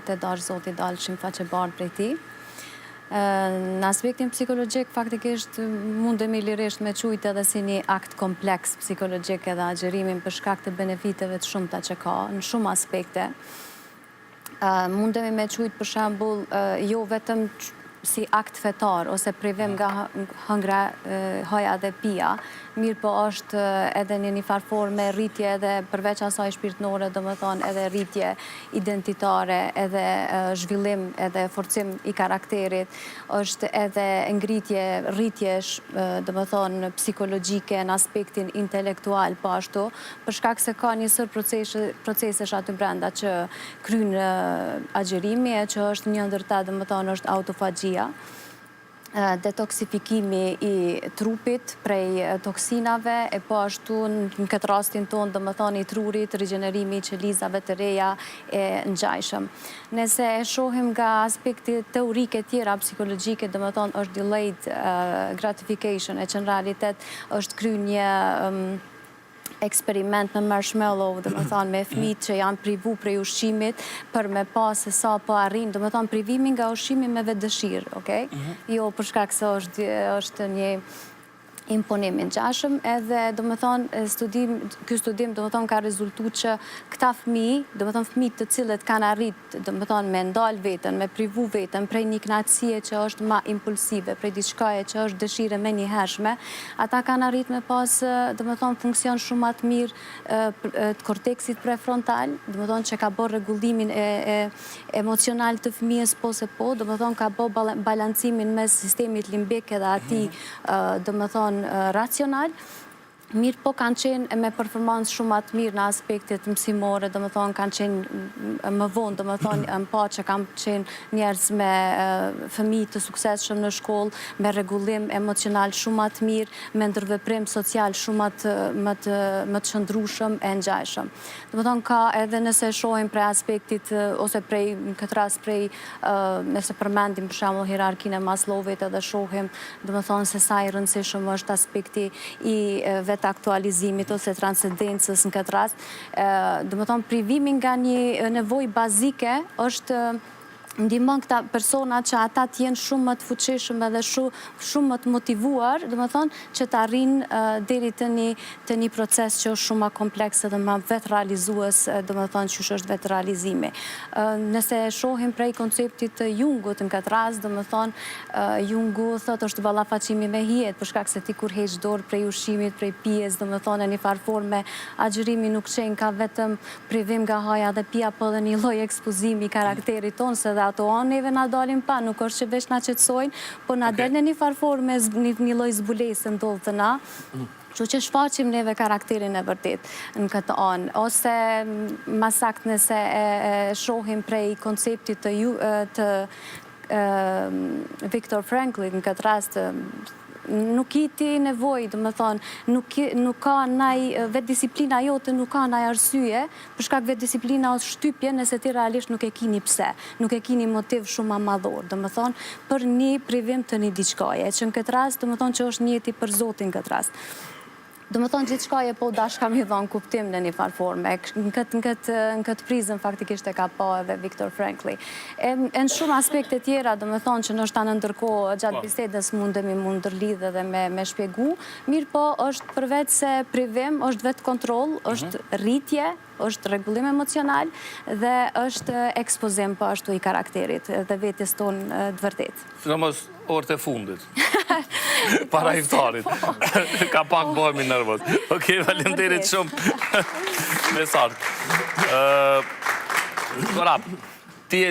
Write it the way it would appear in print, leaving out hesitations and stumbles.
të dash zoti dalëshim faqe bardh prej ti. Në aspektin psikologjik, faktikisht mundemi lirisht me qujtë edhe si një akt kompleks psikologjik edhe agjerimin për shkak të benefiteve të shumta që ka, në shumë aspekte. Mundemi me qujtë për shembull jo vetëm si akt fetar ose privim nga hëngra, haja dhe pija, mirë po është edhe një farë forme rritje edhe përveç asaj shpirtnore, domethënë edhe rritje identitare, edhe zhvillim edhe forcim i karakterit, është edhe ngritje, rritje domethënë psikologjike në aspektin intelektual po ashtu, për shkak se ka një sër procesesh aty brenda që kryen agjerimi, që është një ndër ta domethënë është autofagjia, detoksifikimi i trupit prej toksinave, e po ashtu në këtë rastin tonë domethënë i trurit, rigenerimi i qelizave të reja e ngjajshëm. Nëse e shohim nga aspekte teorike tjera psikologjike, domethënë është delayed gratification, e që në realitet është kryer një eksperiment me marshmallow, domethënë me fëmijët që janë privu prej ushqimit për me pa se sa po arrin, domethënë privimi nga ushqimi me vetdëshirë, okay? Jo për shkak se është një imponim i ngjashëm, edhe domethënë ky studim domethënë ka rezultuar që këta fëmijë, domethënë fëmijët të cilët kanë arrit domethënë me ndal veten, me privu veten prej një kënaqësie që është më impulsive, prej diçkaje që është dëshirë më njëhershme, ata kanë arrit me pas domethënë funksion shumë më të mirë të korteksit prefrontal, domethënë që ka bërë rregullimin emocional të fëmijës po se po, domethënë ka bërë balancimin mes sistemit limbik edhe atij domethënë racional, mirë po kanë qenë me performancë shumë atë mirë në aspektet mësimore, domethënë kanë qenë më vonë, domethënë më pa që kanë qenë njerëz me fëmijë të suksesshëm në shkollë, me rregullim emocional shumë atë mirë, me ndërveprim social shumë më të qëndrueshëm e ngjajshëm. Domethënë ka edhe nëse shohim prej aspektit ose prej në këtë rast prej nëse përmendim për shembull hierarkinë e Maslowit edhe shohim domethënë se sa i rëndësishëm është aspekti i aktualizimit ose transcendencës në këtë rast, domethënë privimi nga një nevojë bazike është ndihmon këta persona që ata të jenë shumë më të fuqishëm edhe shumë më të motivuar, domethënë që të arrijnë deri te një proces që është shumë më kompleks edhe më vetrealizues, domethënë çysh është vetrealizimi. Nëse shohim prej konceptit të Jungut në këtë rast, domethënë Jungu thotë është ballafaqimi me hijet, për shkak se ti kur heq dorë prej ushqimit, prej pijes, domethënë në një farë forme agjerimi nuk qenë ka vetëm privim nga haja dhe pija, po edhe një lloj ekspozimi i karakterit tonë, se ato neve na dalin pa, nuk është që veç na qetësojnë, po na del në një farë forme një lloj zbulesë ndodh të na. Kështu që shfaqim neve karakterin e vërtet në këtë anë, ose më saktë nëse e shohim prej konceptit të Viktor Franklit në këtë rast, nuk i ti nevojë, domethënë, nuk ka ndaj vetdisiplina jote, nuk ka ndaj arsye, për shkak vetdisiplina ose shtypje nëse ti realisht nuk e keni pse, nuk e keni motiv shumë madhor, domethënë, për një privim të një diçkaje, që në këtë rast, domethënë që është njëti për Zotin në këtë rast. Domethënë gjithçkaje po dash kam i dhënë kuptim në një farë forme. Në këtë prizën faktikisht e ka pa edhe Viktor Frankli. Në shumë aspekte tjera, domethënë që ndoshta në ndërkohë gjatë bisedës mundemi mund ndërlidh edhe me shpjegu, mirë po është përveç se privim, është vetë kontroll, është rritje, është rregullim emocional dhe është ekspozim po ashtu i karakterit dhe vetes tonë të vërtet. Sidomos orët e fundit. Para iftarit. Ka pak bëhemi nervoz. Okej, faleminderit shumë. Me saktë. Korap.